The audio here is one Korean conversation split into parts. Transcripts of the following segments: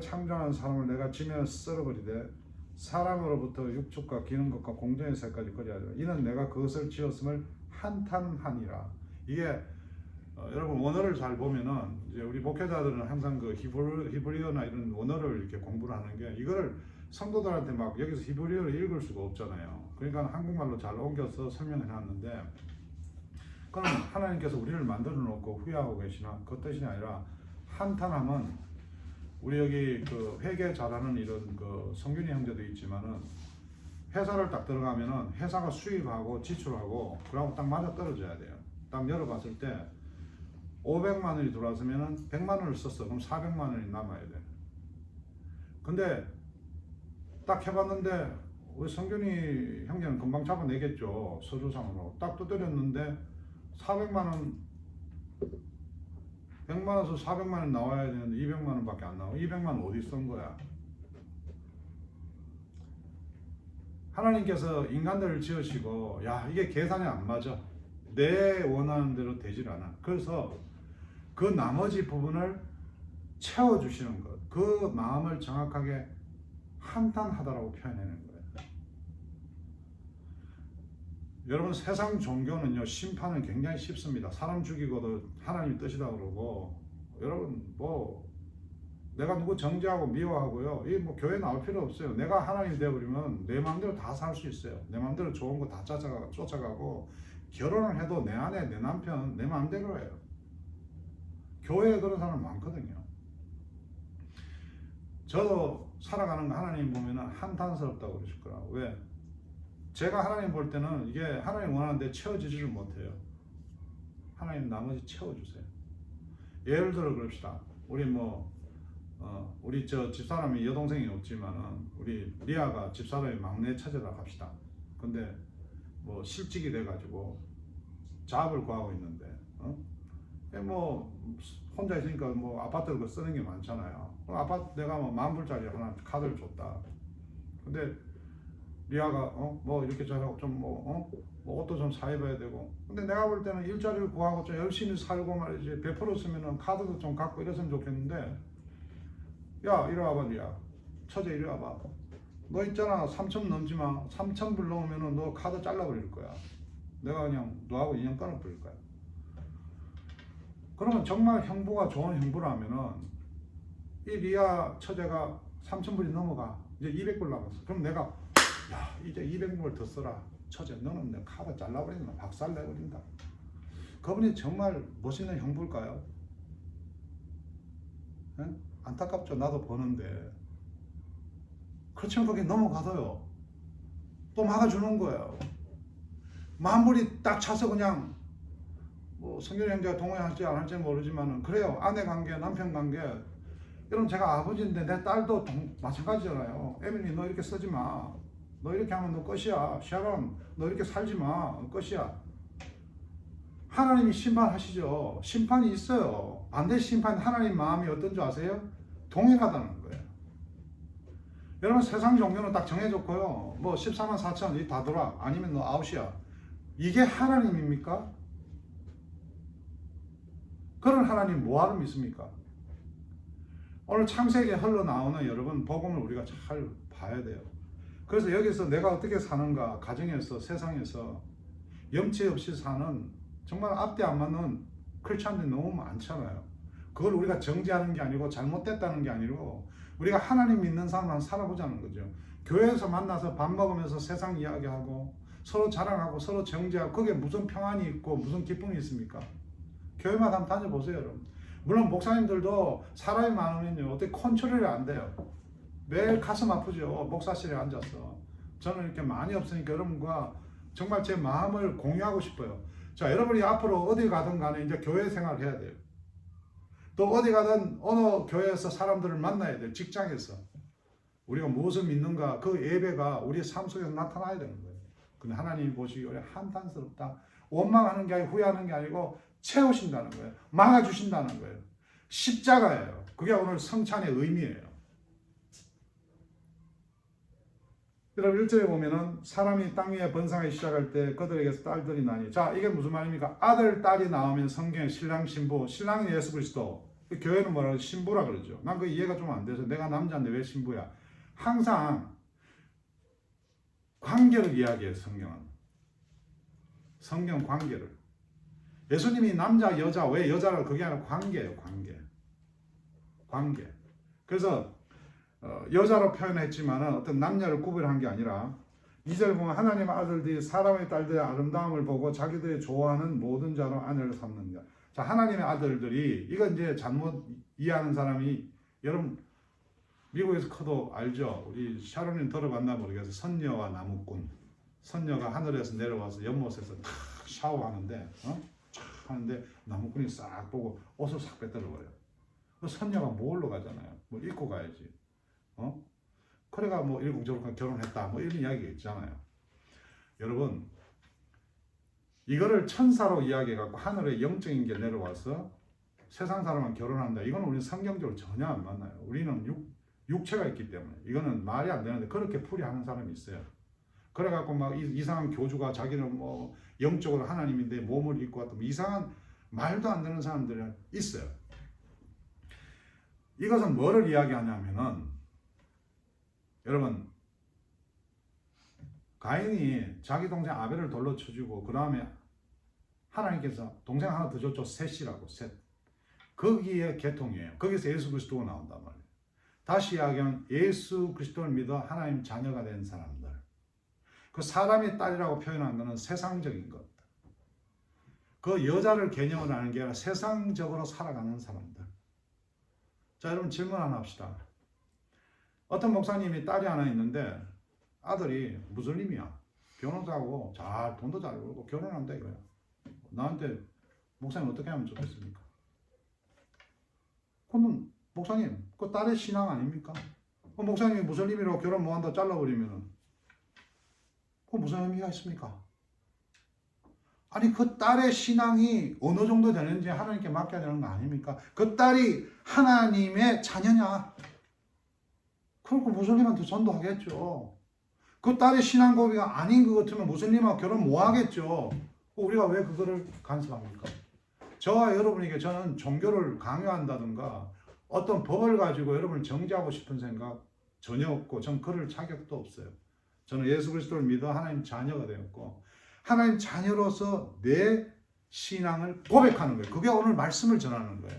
창조한 사람을 내가 지면에 썰어버리되 사람으로부터 육축과 기는 것과 공정의 새까지 거리하리라. 이는 내가 그것을 지었음을 한탄하니라. 이게 여러분 원어를 잘 보면은 이제 우리 목회자들은 항상 그 히브리어나 이런 원어를 이렇게 공부를 하는 게 이거를 성도들한테 막 여기서 히브리어를 읽을 수가 없잖아요. 그러니까 한국말로 잘 옮겨서 설명해 놨는데 그럼 하나님께서 우리를 만들어 놓고 후회하고 계시나? 그 뜻이 아니라 한탄함은 우리 여기 그 회계 잘하는 이런 그 성균이 형제도 있지만은 회사를 딱 들어가면은 회사가 수입하고 지출하고 그러고 딱 맞아 떨어져야 돼요. 딱 열어봤을 때 500만 원이 들어왔으면은 100만 원을 썼어. 그럼 400만 원이 남아야 돼. 근데 딱 해봤는데 우리 성균이 형제는 금방 잡아내겠죠. 서류상으로. 딱 두드렸는데 400만 원 100만 원에서 400만 원 나와야 되는데 200만 원밖에 안 나와. 200만 원 어디 쓴 거야? 하나님께서 인간들을 지으시고 야 이게 계산이 안 맞아. 내 원하는 대로 되질 않아. 그래서 그 나머지 부분을 채워주시는 것. 그 마음을 정확하게 한탄하다라고 표현해내는 거예요. 여러분 세상 종교는요 심판은 굉장히 쉽습니다. 사람 죽이고도 하나님이 뜻이다 그러고 여러분 뭐 내가 누구 정죄하고 미워하고요 이 뭐 교회 나올 필요 없어요. 내가 하나님 되어버리면 내 마음대로 다 살 수 있어요. 내 마음대로 좋은 거 다 쫓아가고 결혼을 해도 내 아내 내 남편 내 마음대로 해요. 교회에 그런 사람 많거든요. 저도 살아가는 거 하나님 보면은 한탄스럽다고 그러실 거라고. 왜? 제가 하나님 볼 때는 이게 하나님 원하는데 채워지지를 못해요. 하나님 나머지 채워주세요. 예를 들어 그럽시다. 우리 우리 저 집사람이 여동생이 없지만은 우리 리아가 집사람의 막내 처제라 합시다. 근데 뭐 실직이 돼가지고 잡을 구하고 있는데 뭐 혼자 있으니까 뭐 아파트를 쓰는 게 많잖아요. 아파트 내가 뭐 10,000불짜리 하나 카드를 줬다. 근데 리아가 뭐 이렇게 잘하고 좀 뭐 옷도 좀 사입어야 되고 근데 내가 볼 때는 일자리를 구하고 좀 열심히 살고 말이지 베풀었으면은 카드도 좀 갖고 이랬으면 좋겠는데 야 이리 와봐 리아 처제 이리 와봐 너 있잖아 3,000 넘지 마 3,000불 넘으면은 너 카드 잘라버릴 거야. 내가 그냥 너하고 인연 끊어버릴 거야. 그러면 정말 형부가 좋은 형부라면은 이 리아 처제가 3,000불이 넘어가 이제 200불 남았어. 그럼 내가 야 이제 200불 더 써라. 처제 너는 내 카드 잘라버린다. 박살내버린다. 그분이 정말 멋있는 형부일까요? 응? 안타깝죠. 나도 버는데 그렇지만 거기 넘어가서요 또 막아주는 거예요. 10,000불이 딱 차서 그냥 뭐 성균이 형제가 동의할지 안 할지 모르지만은 그래요. 아내 관계 남편 관계 여러분 제가 아버지인데 내 딸도 마찬가지잖아요. 에밀리 너 이렇게 쓰지 마. 너 이렇게 하면 너 끝이야. 샤론 너 이렇게 살지 마. 끝이야. 하나님이 심판하시죠. 심판이 있어요. 반대 심판 하나님 마음이 어떤 줄 아세요? 동일하다는 거예요. 여러분 세상 종교는 딱 정해졌고요. 뭐 14만 4천 이 다 들어와. 아니면 너 아웃이야. 이게 하나님입니까? 그런 하나님 뭐하러 믿습니까? 오늘 창세기에 흘러나오는 여러분 복음을 우리가 잘 봐야 돼요. 그래서 여기서 내가 어떻게 사는가 가정에서 세상에서 염치 없이 사는 정말 앞뒤 안 맞는 크리스찬들이 너무 많잖아요. 그걸 우리가 정죄하는 게 아니고 잘못됐다는 게 아니고 우리가 하나님 믿는 사람만 살아보자는 거죠. 교회에서 만나서 밥 먹으면서 세상 이야기하고 서로 자랑하고 서로 정죄하고 그게 무슨 평안이 있고 무슨 기쁨이 있습니까? 교회마다 한번 다녀보세요 여러분. 물론 목사님들도 사람이 많으면요 어떻게 컨트롤이 안 돼요. 매일 가슴 아프죠. 목사실에 앉아서. 저는 이렇게 많이 없으니까 여러분과 정말 제 마음을 공유하고 싶어요. 자, 여러분이 앞으로 어디 가든 간에 이제 교회 생활을 해야 돼요. 또 어디 가든 어느 교회에서 사람들을 만나야 돼요. 직장에서. 우리가 무엇을 믿는가 그 예배가 우리의 삶 속에서 나타나야 되는 거예요. 근데 하나님이 보시기에 한탄스럽다. 원망하는 게 아니고 후회하는 게 아니고 채우신다는 거예요. 막아주신다는 거예요. 십자가예요. 그게 오늘 성찬의 의미예요. 여러분 1절에 보면은 사람이 땅 위에 번성하기 시작할 때 그들에게서 딸들이 나니. 자 이게 무슨 말입니까? 아들 딸이 나오면 성경에 신랑 신부 신랑이 예수 그리스도 교회는 뭐라고 신부라 그러죠. 난 그 이해가 좀 안 돼서 내가 남자인데 왜 신부야? 항상 관계를 이야기해요. 성경 관계를. 예수님이 남자 여자 왜 여자라고 그게 아니라 관계예요. 관계. 그래서 여자로 표현했지만 어떤 남녀를 구별한 게 아니라 2절 보면 하나님의 아들들이 사람의 딸들의 아름다움을 보고 자기들이 좋아하는 모든 자로 아내를 삼는 자. 자, 하나님의 아들들이 이건 이제 잘못 이해하는 사람이 여러분 미국에서 커도 알죠. 우리 샤론님 들어봤나 모르겠어요. 선녀와 나무꾼. 선녀가 하늘에서 내려와서 연못에서 탁 샤워하는데 촥 하는데 나무꾼이 싹 보고 옷을 싹 빼들어버려요. 그 선녀가 뭘로 가잖아요. 뭐 입고 가야지. 그래가 뭐 일국적으로 결혼했다 뭐 이런 이야기가 있잖아요. 여러분 이거를 천사로 이야기해갖고 하늘에 영적인 게 내려와서 세상 사람만 결혼한다. 이거는 우리는 성경적으로 전혀 안 맞나요. 우리는 육체가 있기 때문에 이거는 말이 안 되는데 그렇게 풀이하는 사람이 있어요. 그래갖고 막 이상한 교주가 자기는 뭐 영적으로 하나님인데 몸을 입고 왔다. 뭐 이상한 말도 안 되는 사람들이 있어요. 이것은 뭐를 이야기하냐면은 여러분 가인이 자기 동생 아벨을 돌로 쳐주고 그 다음에 하나님께서 동생 하나 더 줬죠. 셋이라고 셋. 거기에 계통이에요. 거기서 예수 그리스도가 나온단 말이에요. 다시 이야기하면 예수 그리스도를 믿어 하나님 자녀가 된 사람들. 그 사람의 딸이라고 표현한 것은 세상적인 것. 그 여자를 개념을 하는 게 아니라 세상적으로 살아가는 사람들. 자, 여러분 질문 하나 합시다. 어떤 목사님이 딸이 하나 있는데 아들이 무슬림이야. 변호사고 잘 돈도 잘 벌고 결혼한다 이거야. 나한테 목사님 어떻게 하면 좋겠습니까? 그건 목사님 그 딸의 신앙 아닙니까? 그 목사님이 무슬림이라고 결혼 못한다 잘라버리면은 그 무슨 의미가 있습니까? 아니 그 딸의 신앙이 어느 정도 되는지 하나님께 맡겨야 되는 거 아닙니까? 그 딸이 하나님의 자녀냐? 그럼 그 무슬림한테 전도하겠죠. 그 딸의 신앙 고비가 아닌 것 같으면 무슬림하고 결혼 못 하겠죠. 우리가 왜 그거를 간섭합니까? 저와 여러분에게 저는 종교를 강요한다든가 어떤 법을 가지고 여러분을 정죄하고 싶은 생각 전혀 없고 전 그럴 자격도 없어요. 저는 예수 그리스도를 믿어 하나님 자녀가 되었고 하나님 자녀로서 내 신앙을 고백하는 거예요. 그게 오늘 말씀을 전하는 거예요.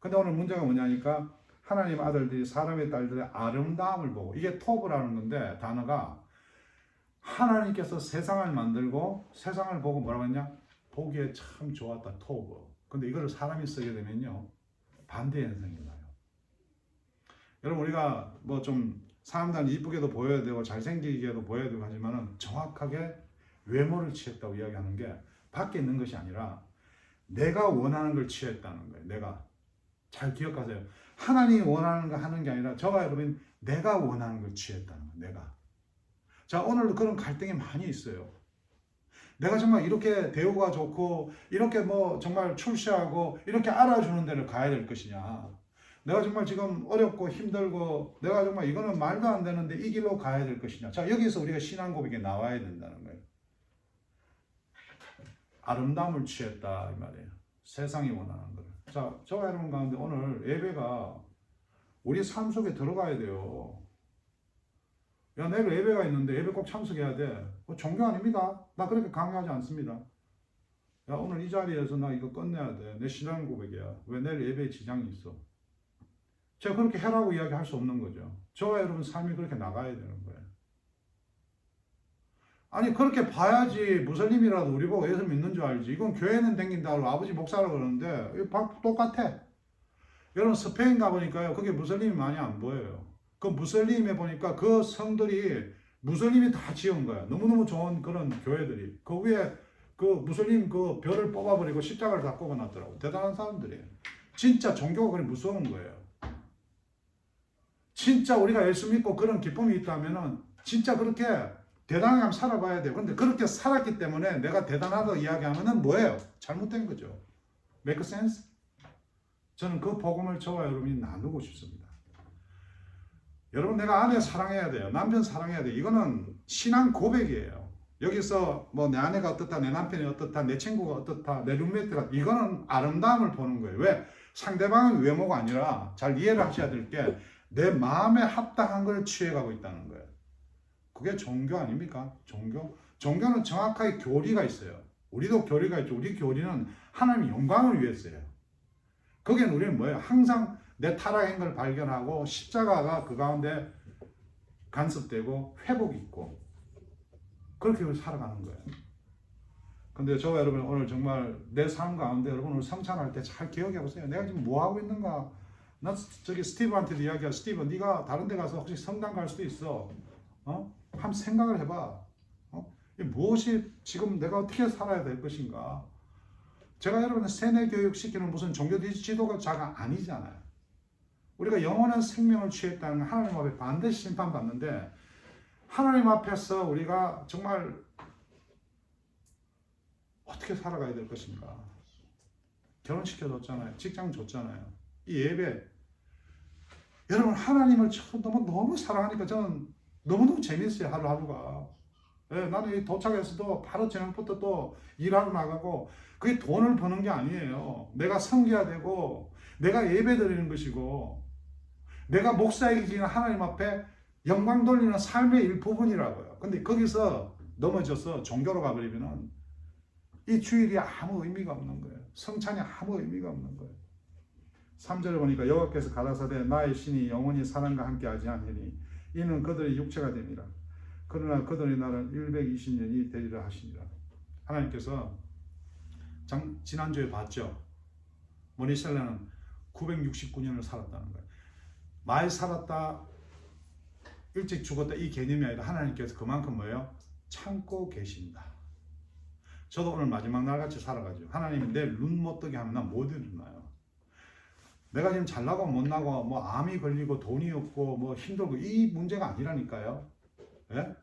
근데 오늘 문제가 뭐냐니까 하나님 아들들이 사람의 딸들의 아름다움을 보고 이게 토브라는 건데 단어가 하나님께서 세상을 만들고 세상을 보고 뭐라고 했냐? 보기에 참 좋았다. 토브. 근데 이거를 사람이 쓰게 되면요. 반대 현상이 나요. 여러분 우리가 뭐 좀 사람들은 이쁘게도 보여야 되고 잘생기게도 보여야 되고 하지만은 정확하게 외모를 취했다고 이야기하는 게 밖에 있는 것이 아니라 내가 원하는 걸 취했다는 거예요. 내가. 잘 기억하세요. 하나님이 원하는 거 하는 게 아니라 저와 여러분 내가 원하는 걸 취했다는 거예요. 내가. 자, 오늘도 그런 갈등이 많이 있어요. 내가 정말 이렇게 대우가 좋고 이렇게 뭐 정말 출세하고 이렇게 알아주는 데를 가야 될 것이냐. 내가 정말 지금 어렵고 힘들고 내가 정말 이거는 말도 안 되는데 이 길로 가야 될 것이냐. 자, 여기서 우리가 신앙 고백에 나와야 된다는 거예요. 아름다움을 취했다 이 말이에요. 세상이 원하는 걸. 자, 저와 여러분 가운데 오늘 예배가 우리 삶 속에 들어가야 돼요. 야, 내일 예배가 있는데 예배 꼭 참석해야 돼. 종교 아닙니다. 나 그렇게 강요하지 않습니다. 야, 오늘 이 자리에서 나 이거 끝내야 돼. 내 신앙 고백이야. 왜 내일 예배에 지장이 있어? 제가 그렇게 해라고 이야기할 수 없는 거죠. 저와 여러분 삶이 그렇게 나가야 되는 거예요. 아니 그렇게 봐야지 무슬림이라도 우리 보고 예수 믿는 줄 알지. 이건 교회는 댕긴다고 아버지 목사라고 그러는데 똑같아. 여러분 스페인 가보니까요. 그게 무슬림이 많이 안 보여요. 그 무슬림에 보니까 그 성들이 무슬림이 다 지은 거야. 너무너무 좋은 그런 교회들이. 그 위에 그 무슬림 그 별을 뽑아버리고 십자가를 다 꼽아놨더라고. 대단한 사람들이에요. 진짜 종교가 그리 무서운 거예요. 진짜 우리가 예수 믿고 그런 기쁨이 있다면은 진짜 그렇게 대단하게 한번 살아봐야 돼요. 근데 그렇게 살았기 때문에 내가 대단하다고 이야기하면은 뭐예요? 잘못된 거죠. Make sense? 저는 그 복음을 저와 여러분이 나누고 싶습니다. 여러분 내가 아내 사랑해야 돼요. 남편 사랑해야 돼요. 이거는 신앙 고백이에요. 여기서 뭐 내 아내가 어떻다, 내 남편이 어떻다, 내 친구가 어떻다, 내 룸메이트가 이거는 아름다움을 보는 거예요. 왜? 상대방의 외모가 아니라 잘 이해를 하셔야 될 게 내 마음에 합당한 걸 취해가고 있다는 거예요. 그게 종교 아닙니까? 종교? 종교는 정확하게 교리가 있어요. 우리도 교리가 있죠. 우리 교리는 하나님의 영광을 위해서예요. 거기는 우리는 뭐예요? 항상 내 타락한 걸 발견하고 십자가가 그 가운데 간섭되고 회복이 있고 그렇게 살아가는 거예요. 근데 저와 여러분 오늘 정말 내 삶 가운데 여러분 오늘 성찬할 때 잘 기억해 보세요. 내가 지금 뭐 하고 있는가? 나 저기 스티브한테도 이야기야. 스티브, 네가 다른 데 가서 혹시 성당 갈 수도 있어. 한번 생각을 해봐. 무엇이 지금 내가 어떻게 살아야 될 것인가? 제가 여러분을 세뇌 교육시키는 무슨 종교 지도자가 아니잖아요. 우리가 영원한 생명을 취했다는 건 하나님 앞에 반드시 심판받는데 하나님 앞에서 우리가 정말 어떻게 살아가야 될 것인가? 결혼시켜줬잖아요. 직장 줬잖아요. 이 예배. 여러분 하나님을 너무 사랑하니까 저는 너무너무 재밌어요. 하루하루가. 네, 나는 도착해서도 바로 저녁부터 또 일하러 나가고 그게 돈을 버는 게 아니에요. 내가 섬겨야 되고 내가 예배 드리는 것이고 내가 목사에게 지는 하나님 앞에 영광 돌리는 삶의 일부분이라고요. 근데 거기서 넘어져서 종교로 가버리면은 이 주일이 아무 의미가 없는 거예요. 성찬이 아무 의미가 없는 거예요. 3절에 보니까 여호와께서 가라사대 나의 신이 영원히 사람과 함께 하지 않으니 이는 그들의 육체가 됨이라. 그러나 그들의 날은 120년이 되리라 하시니라. 하나님께서 지난주에 봤죠. 모니셀라는 969년을 살았다는 거예요. 많이 살았다, 일찍 죽었다 이 개념이 아니라 하나님께서 그만큼 뭐예요? 참고 계신다. 저도 오늘 마지막 날같이 살아가죠. 하나님이 내 눈 못 뜨게 하면 난 못 일어나요. 내가 지금 잘나고 못나고 뭐 암이 걸리고 돈이 없고 뭐 힘들고 이 문제가 아니라니까요. 예?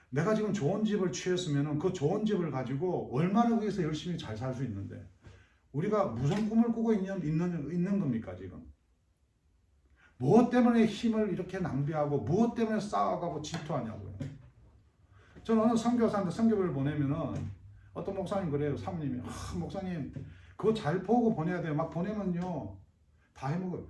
내가 지금 좋은 집을 취했으면 그 좋은 집을 가지고 얼마나 위해서 열심히 잘 살 수 있는데 우리가 무슨 꿈을 꾸고 있는 겁니까 지금? 무엇 때문에 힘을 이렇게 낭비하고 무엇 때문에 싸워가고 질투하냐고요. 저는 어느 선교사한테 선교를 보내면은 어떤 목사님 그래요. 사모님이 목사님 그거 잘 보고 보내야 돼요. 막 보내면요 다 해먹어요.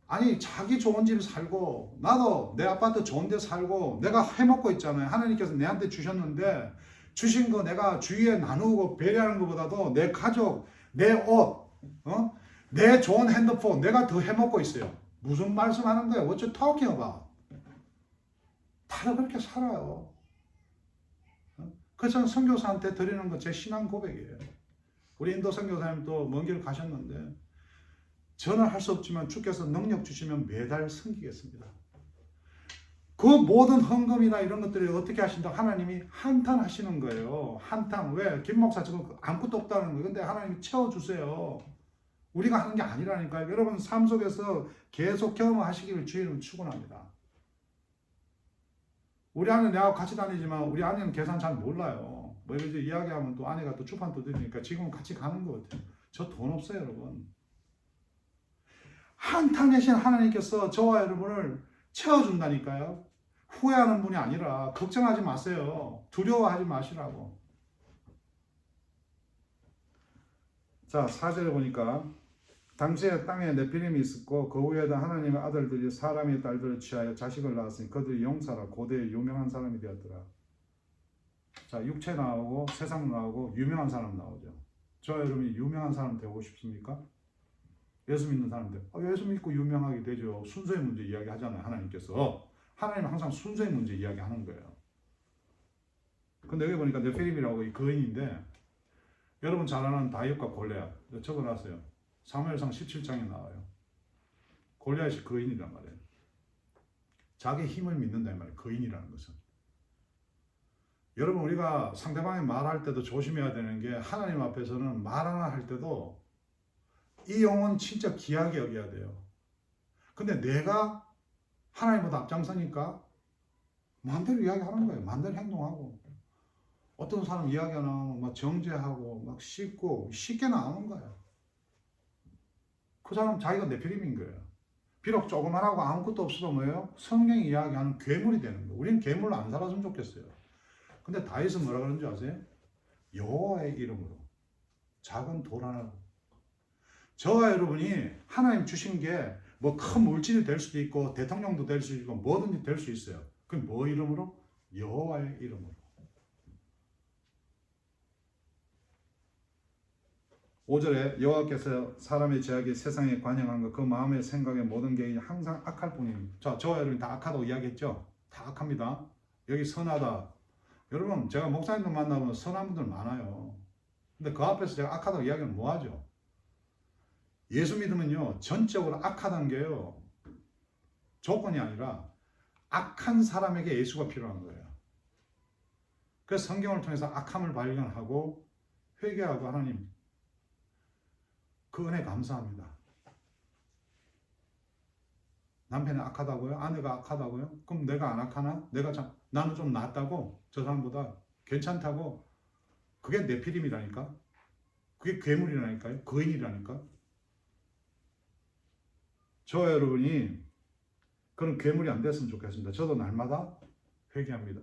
아니 자기 좋은 집 살고 나도 내 아파트 좋은 데 살고 내가 해먹고 있잖아요. 하나님께서 내한테 주셨는데 주신 거 내가 주위에 나누고 배려하는 것보다도 내 가족, 내 옷, 내 좋은 핸드폰 내가 더 해먹고 있어요. 무슨 말씀하는 거예요? What you talking about? 다들 그렇게 살아요. 그래서 선교사한테 드리는 거 제 신앙 고백이에요. 우리 인도 선교사님도 먼 길 가셨는데 저는 할 수 없지만 주께서 능력 주시면 매달 섬기겠습니다. 그 모든 헌금이나 이런 것들을 어떻게 하신다? 하나님이 한탄하시는 거예요. 한탄. 왜? 김 목사 지금 아무것도 없다는 거예요. 근데 하나님이 채워주세요. 우리가 하는 게 아니라니까요. 여러분 삶 속에서 계속 경험하시기를 주의를 축원합니다. 우리 아내 내하고 같이 다니지만 우리 아내는 계산 잘 몰라요. 뭐 이렇게 이야기하면 또 아내가 또 주판 두드리니까 지금은 같이 가는 것 같아요. 저 돈 없어요, 여러분. 한탄하신 하나님께서 저와 여러분을 채워준다니까요. 후회하는 분이 아니라 걱정하지 마세요. 두려워하지 마시라고. 자, 4절에 보니까 당시에 땅에 네피림이 있었고 그 후에다 하나님의 아들들이 사람의 딸들을 취하여 자식을 낳았으니 그들이 용사라 고대에 유명한 사람이 되었더라. 자, 육체 나오고 세상 나오고 유명한 사람 나오죠. 저와 여러분이 유명한 사람 되고 싶습니까? 예수 믿는 사람들 예수 믿고 유명하게 되죠. 순서의 문제 이야기 하잖아요. 하나님은 항상 순서의 문제 이야기 하는 거예요. 근데 여기 보니까 네피림이라고 이 거인인데 여러분 잘 아는 다윗과 골리앗 적어놨어요. 사무엘상 17장에 나와요. 골리앗이 거인이란 말이에요. 자기 힘을 믿는다 이 말이에요. 거인이라는 것은. 여러분 우리가 상대방이 말할 때도 조심해야 되는 게 하나님 앞에서는 말 하나 할 때도 이 영혼 진짜 귀하게 여겨야 돼요. 근데 내가 하나님보다 앞장서니까 마음대로 이야기하는 거예요. 마음대로 행동하고. 어떤 사람 이야기하면 막 정죄하고 막 씻고 쉽게 나오는 거예요. 그 사람 자기가 네피림인 거예요. 비록 조그만하고 아무것도 없어도 뭐예요? 성경이 이야기하는 괴물이 되는 거예요. 우리는 괴물로 안 살았으면 좋겠어요. 근데 다윗은 뭐라 그러는지 아세요? 여호와의 이름으로 작은 돌 하나 저와 여러분이 하나님 주신 게 뭐 큰 물질이 될 수도 있고 대통령도 될 수 있고 뭐든지 될 수 있어요. 그럼 뭐 이름으로? 여호와의 이름으로. 5절에 여호와께서 사람의 죄악이 세상에 관영한 것 그 마음의 생각의 모든 계획이 항상 악할 뿐입니다. 자, 저와 여러분이 다 악하다고 이야기했죠? 다 악합니다. 여기 선하다. 여러분 제가 목사님들 만나보면 선한 분들 많아요. 근데 그 앞에서 제가 악하다고 이야기는 뭐하죠? 예수 믿으면요 전적으로 악하다는 게요 조건이 아니라 악한 사람에게 예수가 필요한 거예요. 그래서 성경을 통해서 악함을 발견하고 회개하고 하나님 그 은혜 감사합니다. 남편이 악하다고요? 아내가 악하다고요? 그럼 내가 안 악하나? 나는 좀 낫다고? 저 사람보다 괜찮다고? 그게 네피림이라니까? 그게 괴물이라니까요? 거인이라니까? 저와 여러분이 그런 괴물이 안 됐으면 좋겠습니다. 저도 날마다 회개합니다.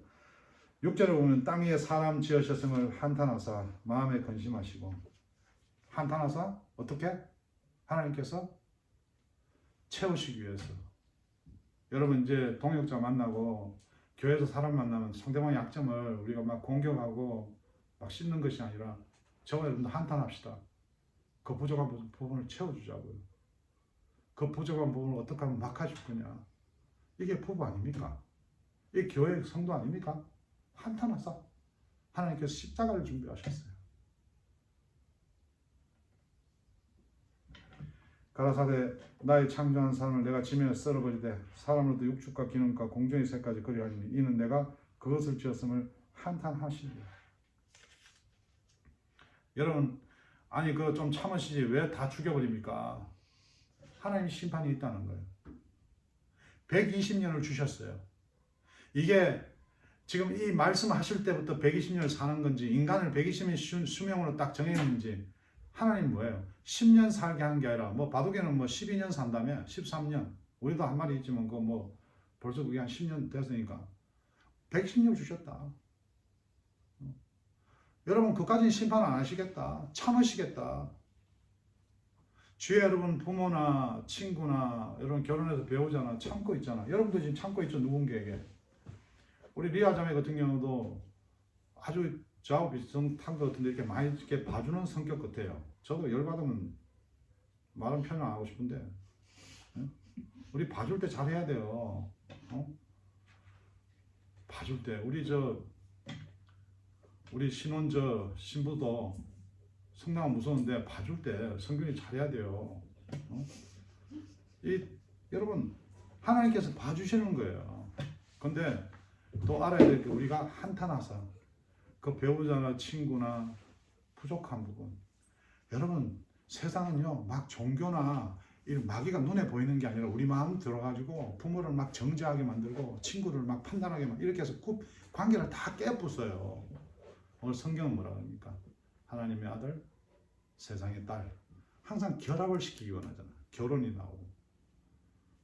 6절에 보면 땅 위에 사람 지으셨음을 한탄하사 마음에 근심하시고 한탄하사 어떻게? 하나님께서 채우시기 위해서. 여러분 이제 동역자 만나고 교회에서 사람 만나면 상대방의 약점을 우리가 막 공격하고 막 씹는 것이 아니라 저와 여러분도 한탄합시다. 그 부족한 부분을 채워주자고요. 그 부족한 부분을 어떻게 하면 막아줄 거냐. 이게 부부 아닙니까? 이게 교회 성도 아닙니까? 한탄하사 하나님께서 십자가를 준비하셨어요. 가라사대 나의 창조한 사람을 내가 지면에 썰어버리되 사람으로도 육축과 기능과 공정의 새까지 그리하리니 이는 내가 그것을 지었음을 한탄하시리라. 여러분 아니 그거 좀 참으시지 왜 다 죽여버립니까? 하나님 심판이 있다는 거예요. 120년을 주셨어요. 이게 지금 이 말씀하실 때부터 120년을 사는 건지 인간을 120년 수명으로 딱 정해있는지 하나님 뭐예요? 10년 살게 한 게 아니라 뭐 바둑에는 뭐 12년 산다며 13년 우리도 한 마리 있지만 그 뭐 벌써 그게 한 10년 됐으니까 110년 주셨다. 여러분 그까지는 심판 안 하시겠다. 참으시겠다. 주위에 여러분 부모나 친구나 여러분 결혼해서 배우자나 참고 있잖아. 여러분도 지금 참고 있죠. 누군가에게. 우리 리아 자매 같은 경우도 아주 저하고 비슷한 것 같은데 이렇게 많이 이렇게 봐주는 성격 같아요. 저도 열받으면 말은 표현 안 하고 싶은데 우리 봐줄 때 잘해야 돼요. 봐줄 때 우리 신부도 성당은 무서운데 봐줄 때 성균이 잘해야 돼요. 여러분 하나님께서 봐주시는 거예요. 근데 또 알아야 될 게 우리가 한탄하사 그 배우자나 친구나 부족한 부분. 여러분 세상은요 막 종교나 마귀가 눈에 보이는 게 아니라 우리 마음 들어가지고 부모를 막 정죄하게 만들고 친구를 막 판단하게 이렇게 해서 관계를 다 깨부숴요. 오늘 성경은 뭐라 합니까? 하나님의 아들, 세상의 딸. 항상 결합을 시키기 원하잖아. 결혼이 나오고.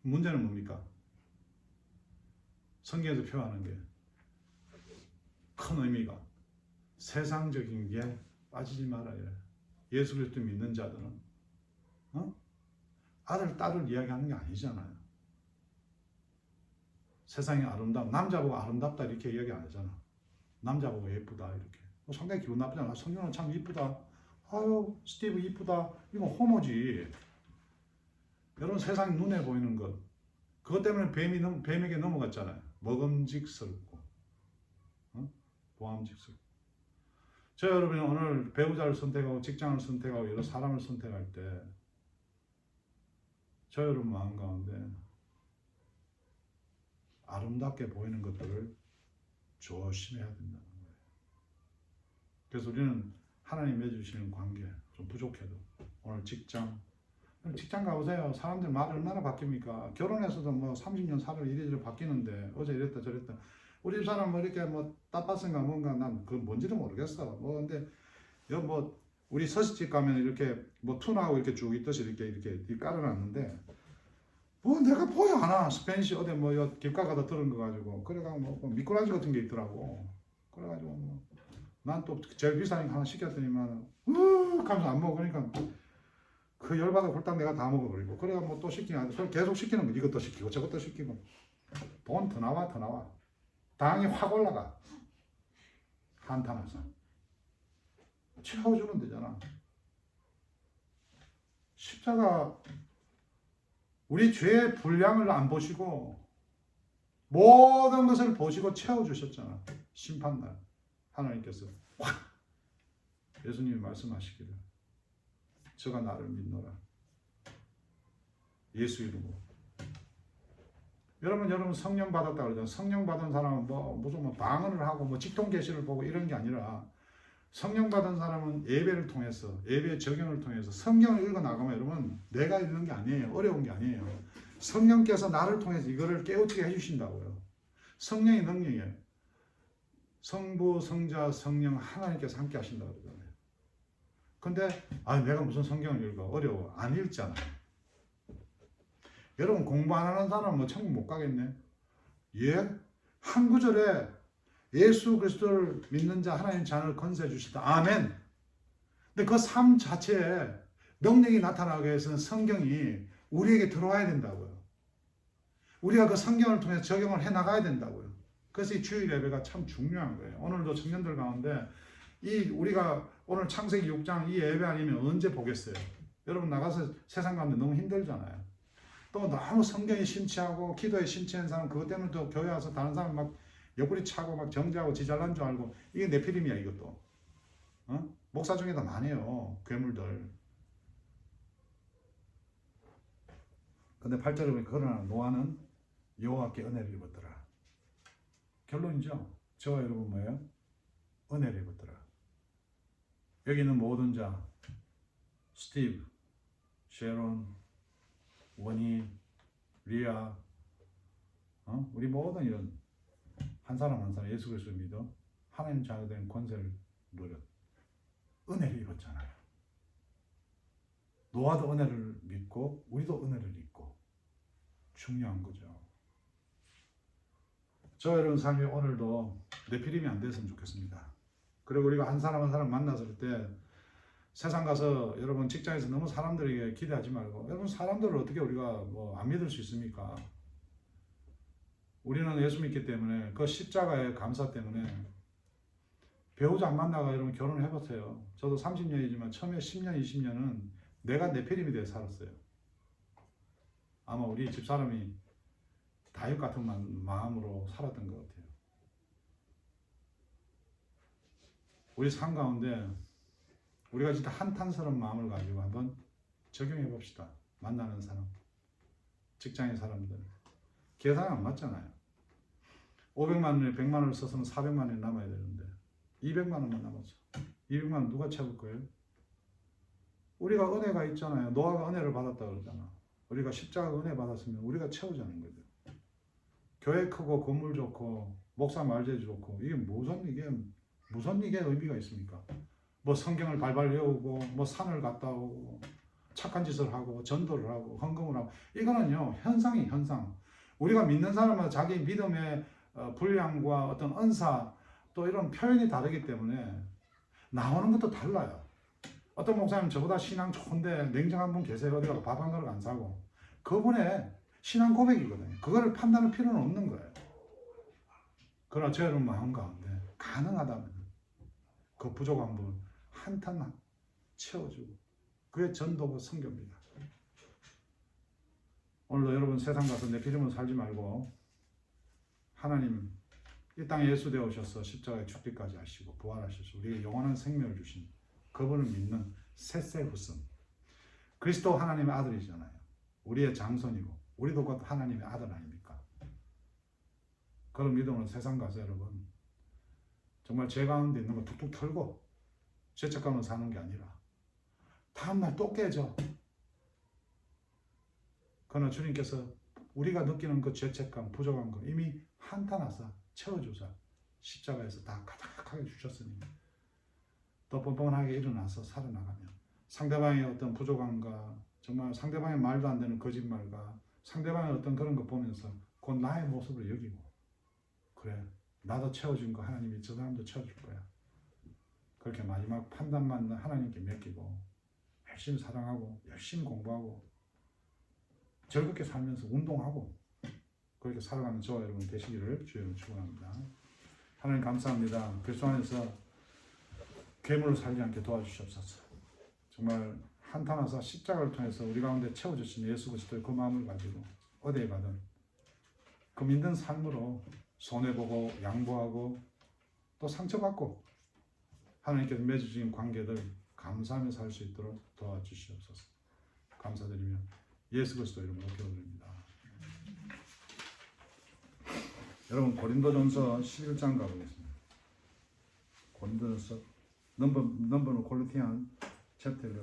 문제는 뭡니까? 성경에서 표현하는 게 큰 의미가 세상적인 게 빠지지 말아요. 예수 그리스도 믿는 자들은 아들, 딸을 이야기하는 게 아니잖아요. 세상이 아름다움, 남자보고 아름답다 이렇게 이야기 안 하잖아. 남자보고 예쁘다 이렇게. 상당히 기분 나쁘잖아. 성경은 참 이쁘다. 아유 스티브 이쁘다. 이건 호모지. 여러분 세상 눈에 보이는 것. 그것 때문에 뱀에게 넘어갔잖아요. 먹음직스럽고 보암직스럽고. 저 여러분이 오늘 배우자를 선택하고 직장을 선택하고 여러 사람을 선택할 때 저 여러분 마음 가운데 아름답게 보이는 것들을 조심해야 된다는 거예요. 그래서 우리는 하나님 맺으시는 관계 좀 부족해도 오늘 직장 가보세요. 사람들 말 얼마나 바뀝니까? 결혼해서도 뭐 30년 살을 이래저래 바뀌는데 어제 이랬다 저랬다. 우리 집 사람 뭐 이렇게 뭐 따빠스인가 뭔가 난 그 뭔지도 모르겠어. 뭐 근데 여기 뭐 우리 서식집 가면 이렇게 뭐 툰하고 이렇게 쭉 있듯이 이렇게 깔아놨는데 뭐 내가 보여 하나 스페니시 어디 뭐 길가 가다 들은 거 가지고 그래가 뭐 미꾸라지 같은 게 있더라고. 그래가지고 뭐 난 또 제일 비싸니까 하나 시켰더니만 하면서 안 먹으니까 그 열받아 홀딱 내가 다 먹어버리고 그래가 뭐 또 시키면 그럼 계속 시키는 거 이것도 시키고 저것도 시키고 돈 더 나와 더 나와 당이 확 올라가 한탄해서 채워주면 되잖아. 십자가 우리 죄의 분량을 안 보시고 모든 것을 보시고 채워주셨잖아. 심판날 하나님께서 확 예수님이 말씀하시기를 저가 나를 믿노라. 예수 이름으로. 여러분 성령 받았다 그러잖아요. 성령 받은 사람은 무슨 방언을 하고 직통 계시를 보고 이런 게 아니라 성령 받은 사람은 예배를 통해서 예배 적용을 통해서 성경을 읽어 나가면 여러분 내가 읽는 게 아니에요. 어려운 게 아니에요. 성령께서 나를 통해서 이거를 깨우치게 해주신다고요. 성령의 능력이에요. 성부, 성자, 성령 하나님께서 함께 하신다고 그러잖아요. 근데 내가 무슨 성경을 읽어 어려워 안 읽잖아요. 여러분 공부 안 하는 사람은 천국 못 가겠네. 예? 한 구절에 예수 그리스도를 믿는 자 하나님 자녀를 건세해 주시다. 아멘. 근데 그 삶 자체에 능력이 나타나기 위해서는 성경이 우리에게 들어와야 된다고요. 우리가 그 성경을 통해서 적용을 해 나가야 된다고요. 그래서 이 주일 예배가 참 중요한 거예요. 오늘도 청년들 가운데 우리가 오늘 창세기 6장 이 예배 아니면 언제 보겠어요? 여러분 나가서 세상 가는데 너무 힘들잖아요. 또 너무 성경에 심취하고 기도에 심취한 사람 그것 때문에 또 교회 와서 다른 사람 막 옆구리 차고 막 정죄하고 지 잘난 줄 알고 이게 네피림이야 이것도. 목사 중에도 많아요. 괴물들. 근데 8절에 보면 그러나 노아는 여호와께 은혜를 입었더라. 결론이죠. 저와 여러분 뭐예요? 은혜를 입었더라. 여기 있는 모든 자 스티브, 쉐론, 원희, 리아 우리 모든 이런 한 사람 한 사람 예수 그리스도를 믿어 하나님 자녀 된 권세를 누려 은혜를 입었잖아요. 노아도 은혜를 믿고 우리도 은혜를 입고 중요한 거죠. 저 여러분 삶이 오늘도 네피림이 안 됐으면 좋겠습니다. 그리고 우리가 한 사람 한 사람 만났을 때 세상 가서 여러분 직장에서 너무 사람들에게 기대하지 말고 여러분 사람들을 어떻게 우리가 안 믿을 수 있습니까? 우리는 예수 믿기 때문에 그 십자가의 감사 때문에 배우자 안 만나가 여러분 결혼을 해보세요. 저도 30년이지만 처음에 10년 20년은 내가 네피림이 되어 살았어요. 아마 우리 집사람이 다윗 같은 마음으로 살았던 것 같아요. 우리 삶 가운데 우리가 진짜 한탄스러운 마음을 가지고 한번 적용해 봅시다. 만나는 사람, 직장의 사람들 계산이 안 맞잖아요. 500만 원에 100만 원을 써서는 400만 원이 남아야 되는데 200만 원만 남았어. 200만 원 누가 채울 거예요? 우리가 은혜가 있잖아요. 노아가 은혜를 받았다 그러잖아. 우리가 십자가 은혜 받았으면 우리가 채우자는 거죠. 교회 크고 건물 좋고 목사 말제 좋고 이게 무슨 이게 의미가 있습니까? 뭐 성경을 발발 외우고 뭐 산을 갔다 오고 착한 짓을 하고 전도를 하고 헌금을 하고 이거는요 현상이 현상. 우리가 믿는 사람마다 자기 믿음의 분량과 어떤 은사 또 이런 표현이 다르기 때문에 나오는 것도 달라요. 어떤 목사님 저보다 신앙 좋은데 냉정한 분 계세요. 어디 가서 밥 한 그릇 안 사고 그분의 신앙 고백이거든요. 그거를 판단할 필요는 없는 거예요. 그러나 저 여러분 마음 가운데 가능하다면 그 부족한 부분 한탄 채워주고 그게 전도고 선교입니다. 오늘도 여러분 세상 가서 내 기름으로 살지 말고 하나님 이 땅에 예수 되어 오셔서 십자가에 죽기까지 하시고 부활하셔서 우리에게 영원한 생명을 주신 그분을 믿는 셋세 후손 그리스도 하나님의 아들이잖아요. 우리의 장손이고 우리도 곧 하나님의 아들 아닙니까? 그런 믿음으로 세상 가서 여러분 정말 죄 가운데 있는 거 툭툭 털고 죄책감으로 사는 게 아니라 다음날 또 깨져. 그러나 주님께서 우리가 느끼는 그 죄책감, 부족한 거 이미 한탄하사 채워주사 십자가에서 다 가득하게 주셨으니 더 뻔뻔하게 일어나서 살아나가면 상대방의 어떤 부족함과 정말 상대방의 말도 안 되는 거짓말과 상대방의 어떤 그런 거 보면서 곧 나의 모습을 여기고 그래 나도 채워준 거 하나님이 저 사람도 채워줄 거야. 그렇게 마지막 판단만 하나님께 맡기고 열심히 사랑하고 열심히 공부하고 즐겁게 살면서 운동하고 그렇게 살아가는 저와 여러분 되시기를 주여로 축원합니다. 하나님 감사합니다. 그리스도 안에서 괴물로 살지 않게 도와주시옵소서. 정말 한탄하사 십자가를 통해서 우리 가운데 채워주신 예수 그리스도의 그 마음을 가지고 어디에 가든 그 믿는 삶으로 손해보고 양보하고 또 상처받고 하나님께서 맺어주신 관계들 감사하며 살 수 있도록 도와주시옵소서. 감사드리며 예수 그리스도 이름으로 기도드립니다. 여러분 고린도전서 11장 가보겠습니다. 고린도전서 넘버는 콜로티안 챕터 11.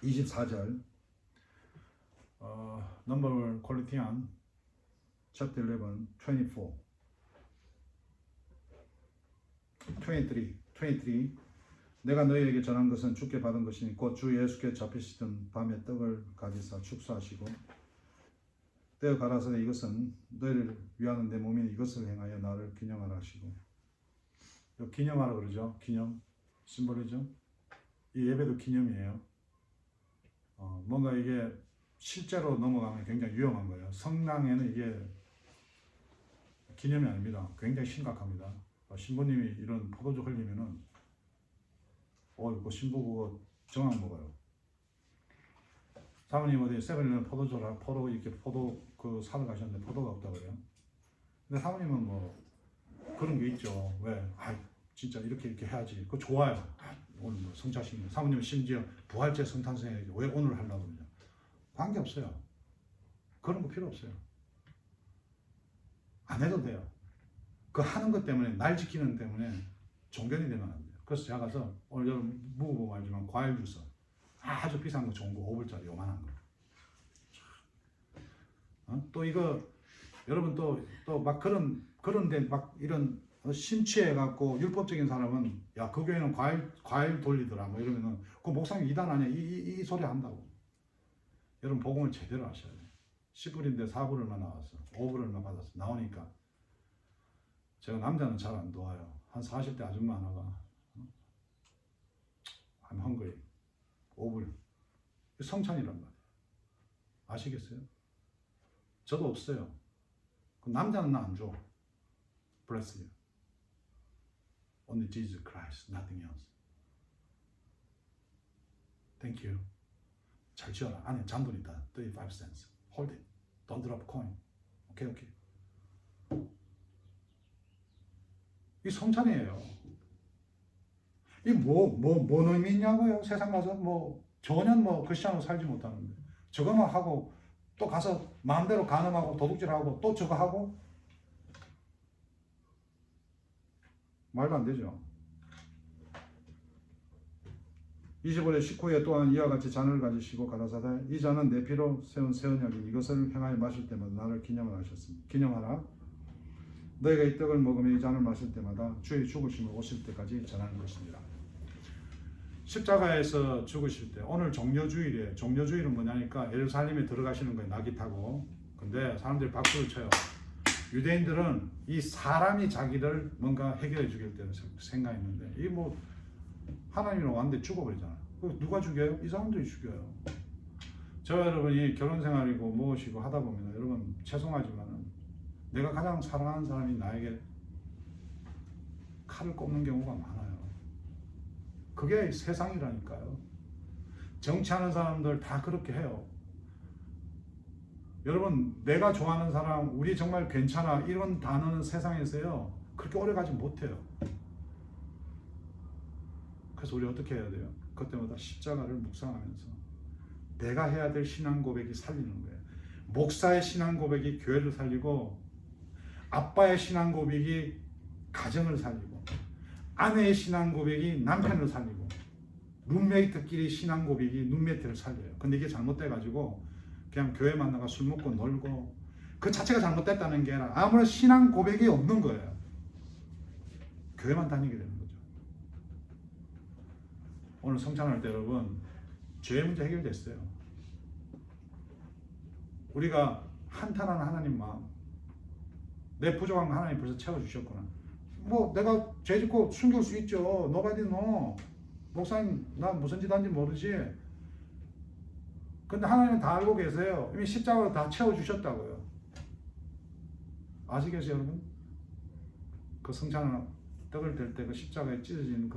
(24절) 넘버 콜로티안 챕터 11 24 23 내가 너희에게 전한 것은 주께 받은 것이니 곧 주 예수께 잡히시던 밤에 떡을 가지사 축사하시고 떼어 가라사대 이것은 너희를 위하는 내 몸이니 이것을 행하여 나를 기념하라 하시고 기념하라 그러죠. 기념 심볼이죠. 이 예배도 기념이에요. 뭔가 이게 실제로 넘어가면 굉장히 위험한 거예요. 성당에는 이게 기념이 아닙니다. 굉장히 심각합니다. 신부님이 이런 포도주 흘리면은 그 신부 그거 정황 먹어요. 사모님 어디 세븐일레븐 포도주라 포도 이렇게 포도 그 사러 가셨는데 포도가 없다 그래요. 근데 사모님은 뭐 그런 게 있죠. 왜? 진짜 이렇게 해야지. 그거 좋아요. 오늘 뭐 성찬식이 사모님은 심지어 부활절 성탄성에 왜 오늘 하려고 그러냐. 관계 없어요. 그런 거 필요 없어요. 안 해도 돼요. 그 하는 것 때문에 날 지키는 때문에 종견이 되면 안 돼요. 그래서 제가 가서 오늘 여러분 무고 알지만 과일 주스 아주 비싼 거 좋은 거 5불짜리 요만한 거. 또 이거 여러분 또 막 그런데 막 이런 심취해 갖고 율법적인 사람은 야 그 교회는 과일 돌리더라 뭐 이러면은 그 목사님 이단 아니야 이 소리 한다고. 여러분 복음을 제대로 하셔야 돼요. 10불인데 4불 얼마 나왔어. 5불 얼마 받았어. 나오니까 제가 남자는 잘 안 도와요. 한 40대 아줌마 하나가 I'm hungry 5불 성찬이란 말이에요. 아시겠어요? 저도 없어요. 남자는 나 안 줘. Bless you. Only Jesus Christ, nothing else. Thank you. 잘 지어라. 안에 잔돈 있다. 35 cents. Hold it. Don't drop coin. 오케이. 이 성찬이에요. 이 뭔 의미 있냐고요? 세상 가서 전혀 크리스찬으로 살지 못하는데 저거만 하고 또 가서 마음대로 간음하고 도둑질하고 또 저거 하고 말도 안 되죠. 20절에 19에 또한 이와 같이 잔을 가지시고 가라사대 이 잔은 내 피로 세운 새 언약이니 이것을 행하여 마실 때마다 나를 기념하셨습니다. 기념하라. 너희가 이 떡을 먹으며 이 잔을 마실 때마다 주의 죽으심을 오실 때까지 전하는 것입니다. 십자가에서 죽으실 때 오늘 종려주일이에요. 종려주일은 뭐냐니까 예루살렘에 들어가시는 거예요. 낙이 타고. 근데 사람들이 박수를 쳐요. 유대인들은 이 사람이 자기를 뭔가 해결해 주길 때는 생각했는데 이 하나님은 왔는데 죽어버리잖아요. 누가 죽여요? 이 사람들이 죽여요. 저와 여러분이 결혼 생활이고 무엇이고 하다 보면 여러분 죄송하지만 내가 가장 사랑하는 사람이 나에게 칼을 꼽는 경우가 많아요. 그게 세상이라니까요. 정치하는 사람들 다 그렇게 해요. 여러분 내가 좋아하는 사람 우리 정말 괜찮아 이런 단어는 세상에서요 그렇게 오래 가지 못해요. 그래서 우리 어떻게 해야 돼요? 그때마다 십자가를 묵상하면서 내가 해야 될 신앙 고백이 살리는 거예요. 목사의 신앙 고백이 교회를 살리고 아빠의 신앙 고백이 가정을 살리고 아내의 신앙 고백이 남편을 살리고 룸메이트끼리 신앙 고백이 룸메이트를 살려요. 근데 이게 잘못돼가지고 그냥 교회 만나가 술 먹고 놀고 그 자체가 잘못됐다는 게 아니라 아무런 신앙 고백이 없는 거예요. 교회만 다니게 되는 거죠. 오늘 성찬할 때 여러분 죄의 문제 해결됐어요. 우리가 한탄하는 하나님 마음, 내 부족한 거 하나님 벌써 채워주셨구나. 뭐 내가 죄짓고 숨길 수 있죠. Nobody know. 목사님 나 무슨 짓 한지 모르지. 근데 하나님은 다 알고 계세요. 이미 십자가로 다 채워주셨다고요. 아시겠어요 여러분? 그 성찬을 떡을 댈 때 그 십자가에 찢어지는 그